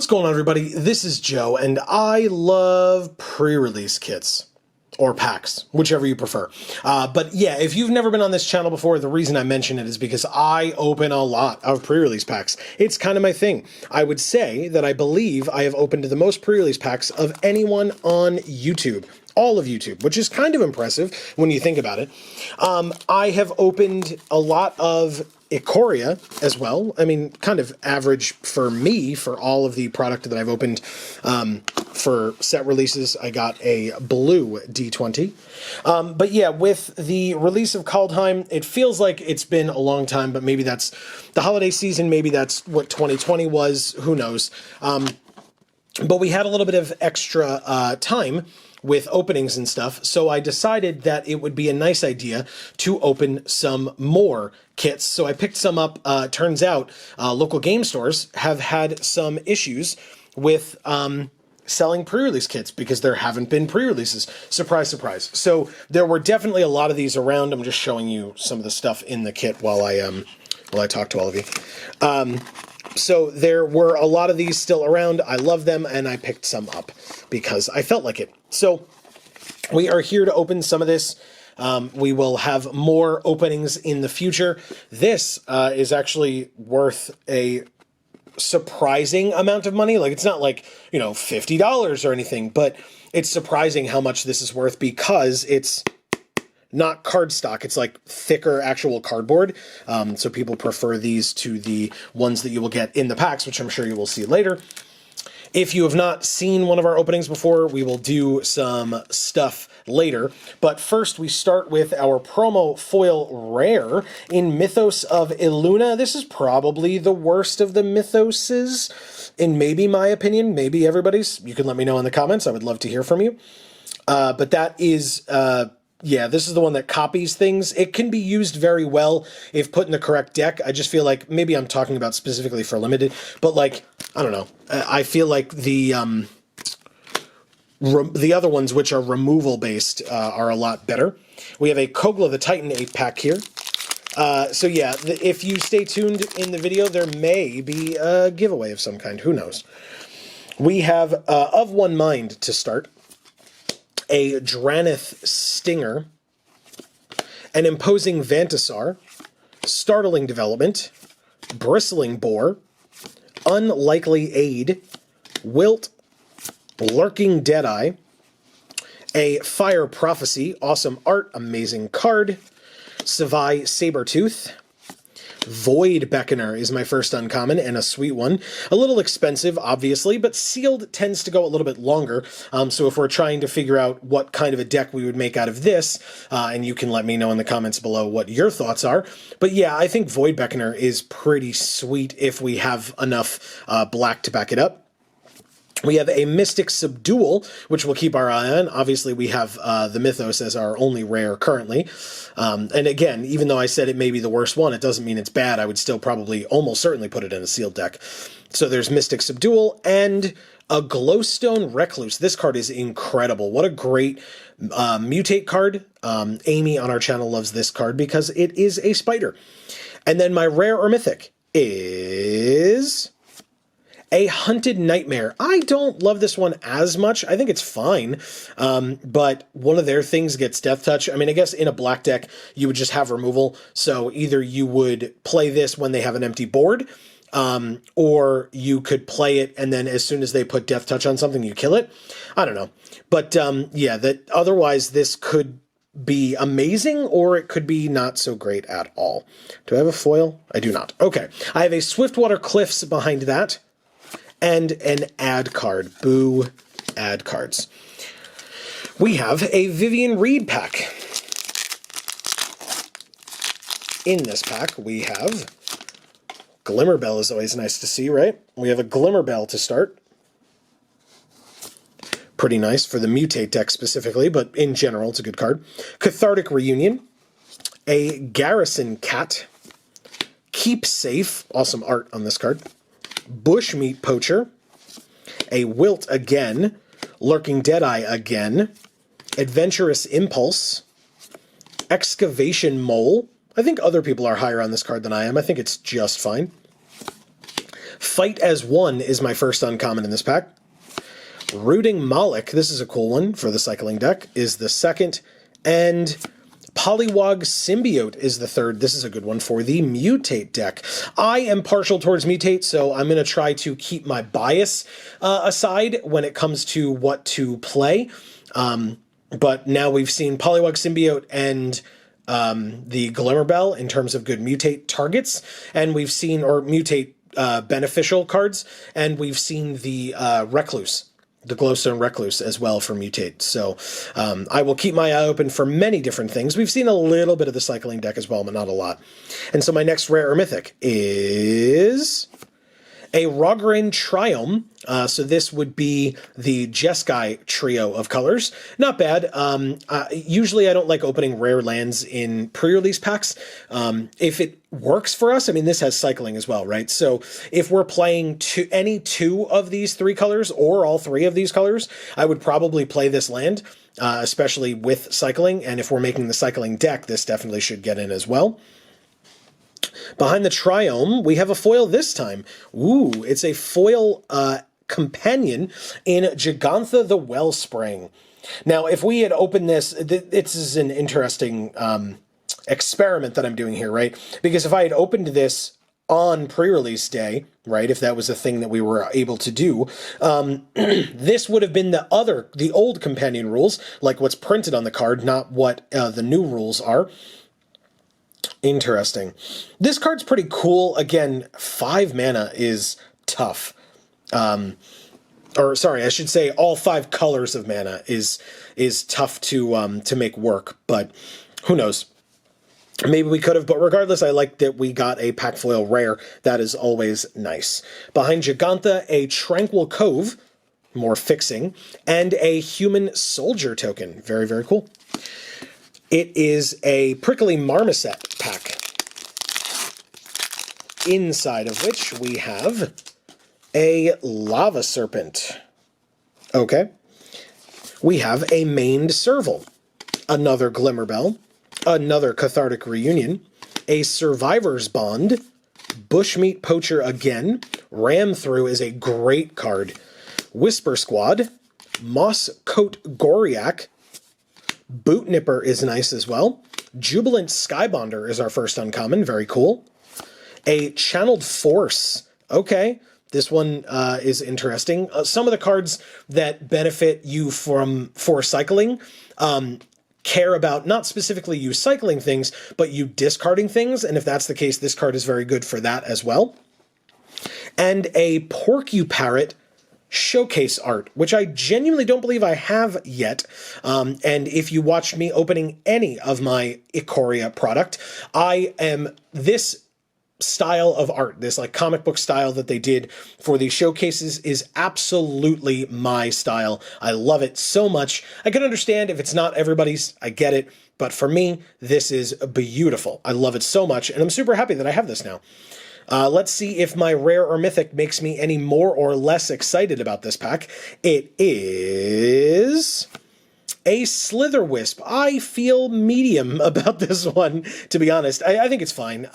What's going on, everybody? This is Joe, and I love pre-release kits. Or packs, whichever you prefer. But yeah, if you've never been on this channel before, the reason I mention it is because I open a lot of pre-release packs. It's kind of my thing. I would say that I believe I have opened the most pre-release packs of anyone on YouTube. All of YouTube, which is kind of impressive when you think about it. I have opened a lot of Ikoria as well. I mean, kind of average for me for all of the product that I've opened. For set releases, I got a blue D20. But yeah, with the release of Kaldheim, it feels like it's been a long time, but maybe that's the holiday season. Maybe that's what 2020 was. Who knows? But we had a little bit of extra time with openings and stuff, so I decided that it would be a nice idea to open some more kits. So I picked some up. Turns out local game stores have had some issues with selling pre-release kits because there haven't been pre-releases. Surprise, surprise. So there were definitely a lot of these around. I'm just showing you some of the stuff in the kit while I talk to all of you. So there were a lot of these still around. I love them, and I picked some up because I felt like it. So we are here to open some of this. We will have more openings in the future. This is actually worth a surprising amount of money. Like, it's not like, you know, $50 or anything, but it's surprising how much this is worth because it's not cardstock. It's like thicker actual cardboard. So people prefer these to the ones that you will get in the packs, which I'm sure you will see later. If you have not seen one of our openings before, we will do some stuff later. But first, we start with our promo foil rare in Mythos of Illuna. This is probably the worst of the Mythoses, in maybe my opinion, maybe everybody's. You can let me know in the comments. I would love to hear from you. But that is... yeah, this is the one that copies things. It can be used very well if put in the correct deck. I just feel like, maybe I'm talking about specifically for limited, but like, I don't know. I feel like the other ones, which are removal based, are a lot better. We have a Kogla the Titan 8-pack here. So yeah, if you stay tuned in the video, there may be a giveaway of some kind. Who knows? We have Of One Mind to start. A Dranith Stinger, an Imposing Vantasar, Startling Development, Bristling Boar, Unlikely Aid, Wilt, Lurking Deadeye, a Fire Prophecy, awesome art, amazing card, Savai Sabertooth, Void Beckoner is my first uncommon, and a sweet one. A little expensive, obviously, but sealed tends to go a little bit longer. So if we're trying to figure out what kind of a deck we would make out of this, and you can let me know in the comments below what your thoughts are. But yeah, I think Void Beckoner is pretty sweet if we have enough black to back it up. We have a Mystic Subdual, which we'll keep our eye on. Obviously, we have the Mythos as our only rare currently. And again, even though I said it may be the worst one, it doesn't mean it's bad. I would still probably almost certainly put it in a sealed deck. So there's Mystic Subdual and a Glowstone Recluse. This card is incredible. What a great mutate card. Amy on our channel loves this card because it is a spider. And then my rare or mythic is... a Hunted Nightmare. I don't love this one as much. I think it's fine, but one of their things gets Death Touch. I mean, I guess in a black deck, you would just have removal, so either you would play this when they have an empty board, or you could play it, and then as soon as they put Death Touch on something, you kill it. I don't know. But yeah, that otherwise this could be amazing, or it could be not so great at all. Do I have a foil? I do not. Okay. I have a Swiftwater Cliffs behind that, and an ad card. Boo, ad cards. We have a Vivian Reed pack. In this pack, we have... Glimmerbell is always nice to see, right? We have a Glimmerbell to start. Pretty nice for the Mutate deck specifically, but in general, it's a good card. Cathartic Reunion. A Garrison Cat. Keep Safe. Awesome art on this card. Bushmeat Poacher, a Wilt again, Lurking Deadeye again, Adventurous Impulse, Excavation Mole. I think other people are higher on this card than I am. I think it's just fine. Fight as One is my first uncommon in this pack. Rooting Moloch, this is a cool one for the cycling deck, is the second. And Polywog Symbiote is the third. This is a good one for the Mutate deck. I am partial towards Mutate, so I'm going to try to keep my bias aside when it comes to what to play. But now we've seen Polywog Symbiote and the Glimmerbell in terms of good Mutate targets, and we've seen, or Mutate beneficial cards, and we've seen the Recluse, the Glowstone Recluse as well for Mutate. So I will keep my eye open for many different things. We've seen a little bit of the cycling deck as well, but not a lot. And so my next rare or mythic is a Rogarin Triome. So this would be the Jeskai trio of colors. Not bad. Usually I don't like opening rare lands in pre-release packs. If it works for us, I mean, this has cycling as well, right? So if we're playing any two of these three colors or all three of these colors, I would probably play this land, especially with cycling. And if we're making the cycling deck, this definitely should get in as well. Behind the Triome, we have a foil this time. Ooh, it's a foil companion in Gigantha the Wellspring. Now, if we had opened this, this is an interesting experiment that I'm doing here, right? Because if I had opened this on pre-release day, right, if that was a thing that we were able to do, this would have been the old companion rules, like what's printed on the card, not what the new rules are. Interesting. This card's pretty cool. Again, 5 mana is tough. Or sorry, I should say all 5 colors of mana is tough to make work, but who knows? Maybe we could have, but regardless, I like that we got a pack foil rare. That is always nice. Behind Gigantha, a Tranquil Cove, more fixing, and a Human Soldier token. Very, very cool. It is a Prickly Marmoset pack, inside of which we have a Lava Serpent. Okay. We have a Maned Serval, another Glimmerbell, another Cathartic Reunion, a Survivor's Bond, Bushmeat Poacher again, Ram Through is a great card, Whisper Squad, Moss Coat Goriak, Boot Nipper is nice as well. Jubilant Skybonder is our first uncommon. Very cool. A Channeled Force. Okay. This one is interesting. Some of the cards that benefit you for cycling care about not specifically you cycling things, but you discarding things. And if that's the case, this card is very good for that as well. And a Porcuparrot showcase art, which I genuinely don't believe I have yet. And if you watched me opening any of my Ikoria product, this style of art, this like comic book style that they did for these showcases is absolutely my style. I love it so much. I can understand if it's not everybody's, I get it. But for me, this is beautiful. I love it so much. And I'm super happy that I have this now. Let's see if my rare or mythic makes me any more or less excited about this pack. It is a Slitherwisp. I feel medium about this one, to be honest. I think it's fine.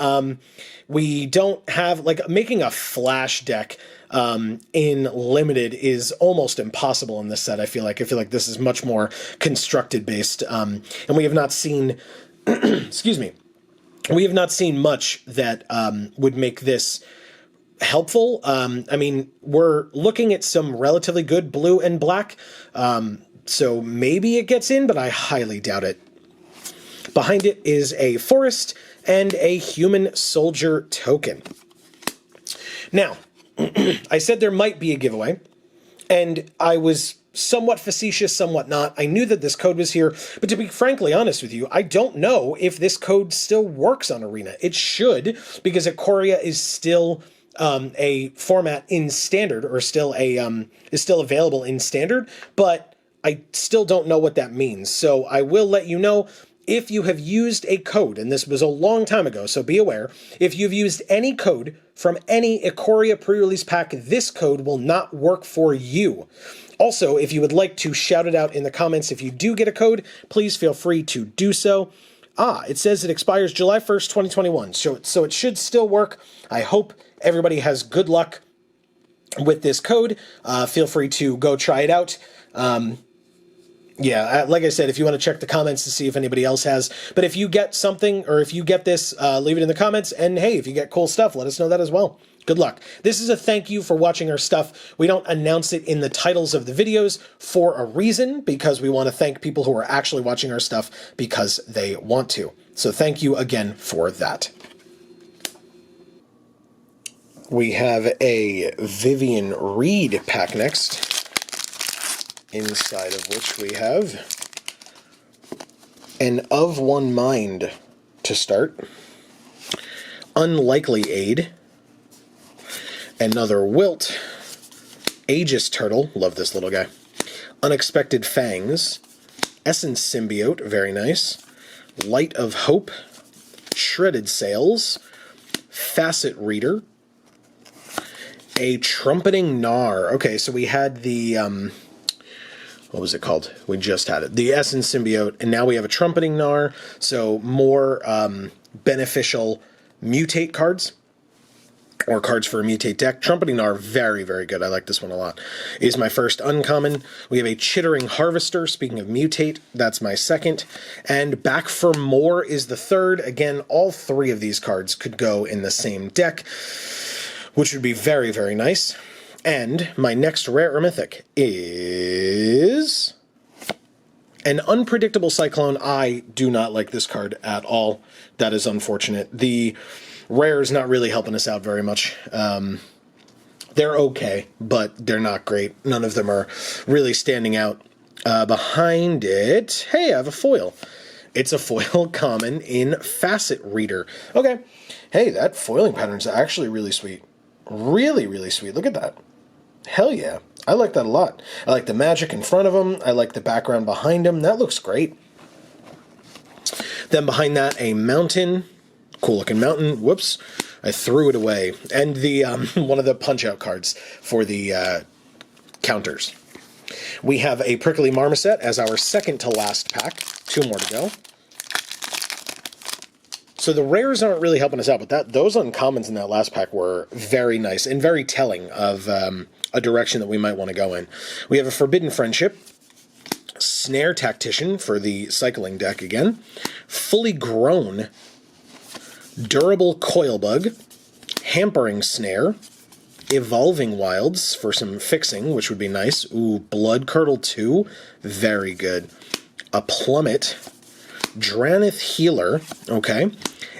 We don't have, like, making a flash deck in Limited is almost impossible in this set, I feel like. I feel like this is much more constructed based. And we have not seen, excuse me, we have not seen much that would make this helpful. I mean, we're looking at some relatively good blue and black, so maybe it gets in, but I highly doubt it. Behind it is a Forest and a Human Soldier token. Now, I said there might be a giveaway, and I was somewhat facetious, somewhat not. I knew that this code was here, but to be frankly honest with you, I don't know if this code still works on Arena. It should, because Ikoria is still a format in Standard, or still is still available in Standard, but I still don't know what that means. So I will let you know if you have used a code, and this was a long time ago, so be aware, if you've used any code from any Ikoria pre-release pack, this code will not work for you. Also, if you would like to shout it out in the comments if you do get a code, please feel free to do so. It says it expires July 1st, 2021, so it should still work. I hope everybody has good luck with this code. Feel free to go try it out. Yeah, like I said, if you want to check the comments to see if anybody else has. But if you get something, or if you get this, leave it in the comments. And hey, if you get cool stuff, let us know that as well. Good luck. This is a thank you for watching our stuff. We don't announce it in the titles of the videos for a reason, because we want to thank people who are actually watching our stuff because they want to. So thank you again for that. We have a Vivian Reed pack next, inside of which we have an Of One Mind to start, Unlikely Aid, another Wilt, Aegis Turtle, love this little guy, Unexpected Fangs, Essence Symbiote, very nice, Light of Hope, Shredded Sails, Facet Reader, a Trumpeting Gnar. Okay, so we had the, what was it called? We just had it. The Essence Symbiote, and now we have a Trumpeting Gnar, so more beneficial Mutate cards, or cards for a Mutate deck. Trumpeting Gnar, very, very good. I like this one a lot. Is my first uncommon. We have a Chittering Harvester, speaking of Mutate, that's my second. And Back for More is the third. Again, all three of these cards could go in the same deck, which would be very, very nice. And my next rare or mythic is an Unpredictable Cyclone. I do not like this card at all. That is unfortunate. The rare is not really helping us out very much. They're okay, but they're not great. None of them are really standing out. Behind it, hey, I have a foil. It's a foil common in Facet Reader. Okay. Hey, that foiling pattern is actually really sweet. Really, really sweet. Look at that. Hell yeah. I like that a lot. I like the magic in front of him. I like the background behind him. That looks great. Then behind that, a mountain. Cool looking mountain. Whoops. I threw it away. And the one of the punch-out cards for the counters. We have a Prickly Marmoset as our second to last pack. 2 more to go. So the rares aren't really helping us out, but those uncommons in that last pack were very nice and very telling of a direction that we might want to go in. We have a Forbidden Friendship, Snare Tactician for the cycling deck again, Fully Grown, Durable Coilbug, Hampering Snare, Evolving Wilds for some fixing, which would be nice. Ooh, Blood Curdle 2, very good. A Plummet, Dranith Healer, okay.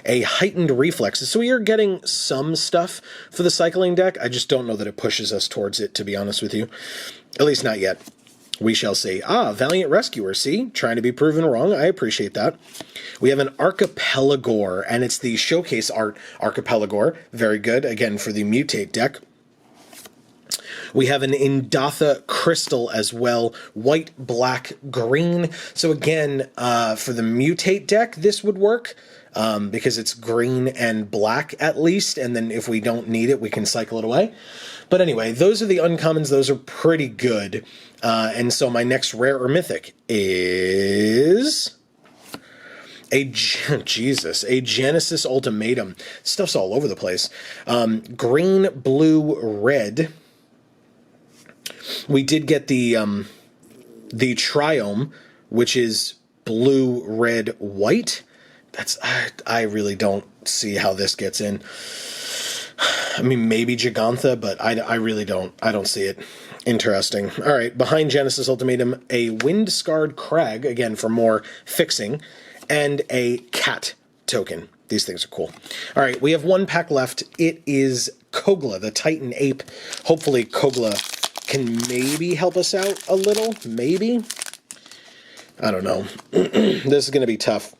A Heightened Reflexes. So we are getting some stuff for the cycling deck. I just don't know that it pushes us towards it, to be honest with you. At least not yet. We shall see. Ah, Valiant Rescuer, see? Trying to be proven wrong. I appreciate that. We have an Archipelagore, and it's the showcase art Archipelagore. Very good, again, for the Mutate deck. We have an Indatha Crystal as well, white, black, green. So again, for the Mutate deck, this would work, because it's green and black at least, and then if we don't need it, we can cycle it away. But anyway, those are the uncommons. Those are pretty good. And so my next rare or mythic is a Genesis Ultimatum. Stuff's all over the place. Green, blue, red. We did get the Triome, which is blue, red, white. I really don't see how this gets in. I mean, maybe Gigantha, but I really don't. I don't see it. Interesting. All right, behind Genesis Ultimatum, a Wind-Scarred Crag, again, for more fixing, and a Cat token. These things are cool. All right, we have 1 pack left. It is Kogla, the Titan Ape. Hopefully Kogla can maybe help us out a little. Maybe. I don't know. This is going to be tough.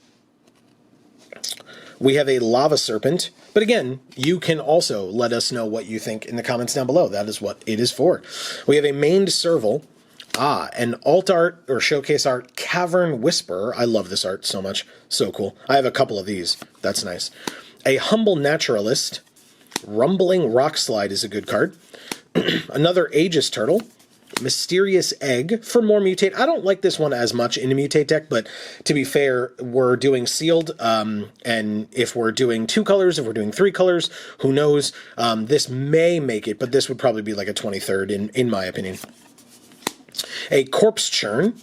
We have a Lava Serpent, but again, you can also let us know what you think in the comments down below. That is what it is for. We have a Maned Serval, an alt art or showcase art Cavern Whisperer. I love this art so much. So cool. I have a couple of these. That's nice. A Humble Naturalist, Rumbling Rock Slide is a good card. Another Aegis Turtle, Mysterious Egg for more mutate. I don't like this one as much in a mutate deck, but to be fair, we're doing sealed, and if we're doing 2 colors, if we're doing 3 colors, who knows? This may make it, but this would probably be like a 23rd in my opinion. A Corpse Churn,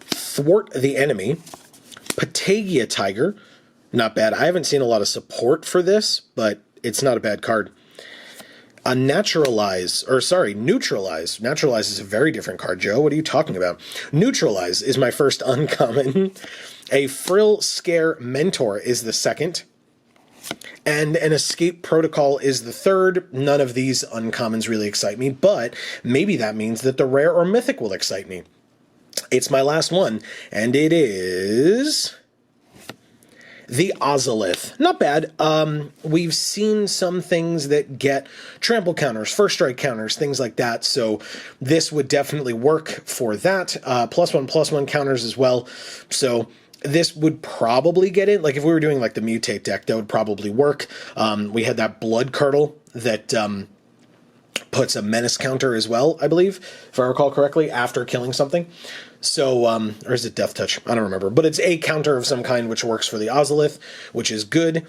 Thwart the Enemy, Patagia Tiger, not bad. I haven't seen a lot of support for this, but it's not a bad card. A Neutralize. Neutralize is a very different card, Joe. What are you talking about? Neutralize is my first uncommon. A Frill Scare Mentor is the second. And an Escape Protocol is the third. None of these uncommons really excite me, but maybe that means that the rare or mythic will excite me. It's my last one, and it is the Ozolith. Not bad. We've seen some things that get trample counters, first strike counters, things like that, so this would definitely work for that. +1/+1 counters as well, so this would probably get it. Like if we were doing like the mutate deck, that would probably work. We had that Blood Curdle that puts a menace counter as well, I believe, if I recall correctly, after killing something. So, or is it Death Touch? I don't remember. But it's a counter of some kind which works for the Ozolith, which is good.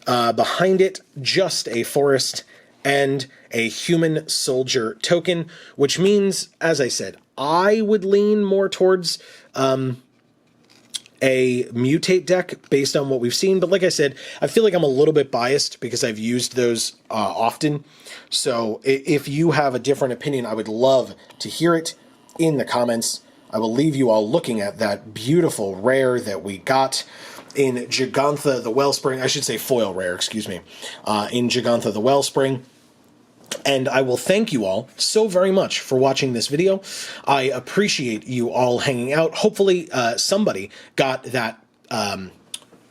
Behind it, just a Forest and a Human Soldier token, which means, as I said, I would lean more towards a mutate deck based on what we've seen. But like I said, I feel like I'm a little bit biased because I've used those often. So if you have a different opinion, I would love to hear it in the comments. I will leave you all looking at that beautiful rare that we got in Gigantha the Wellspring. I should say foil rare, excuse me, in Gigantha the Wellspring. And I will thank you all so very much for watching this video. I appreciate you all hanging out. Hopefully somebody got that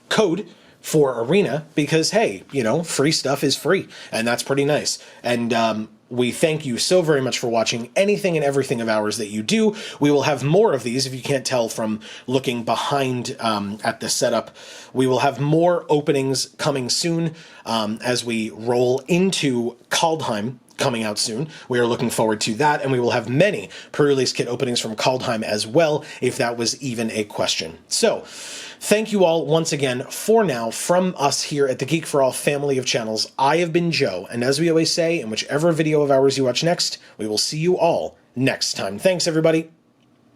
code for Arena because, hey, you know, free stuff is free, and that's pretty nice. And we thank you so very much for watching anything and everything of ours that you do. We will have more of these, if you can't tell from looking behind at the setup. We will have more openings coming soon as we roll into Kaldheim coming out soon. We are looking forward to that, and we will have many pre-release kit openings from Kaldheim as well, if that was even a question. So, thank you all once again for now from us here at the Geek for All family of channels. I have been Joe, and as we always say, in whichever video of ours you watch next, we will see you all next time. Thanks, everybody.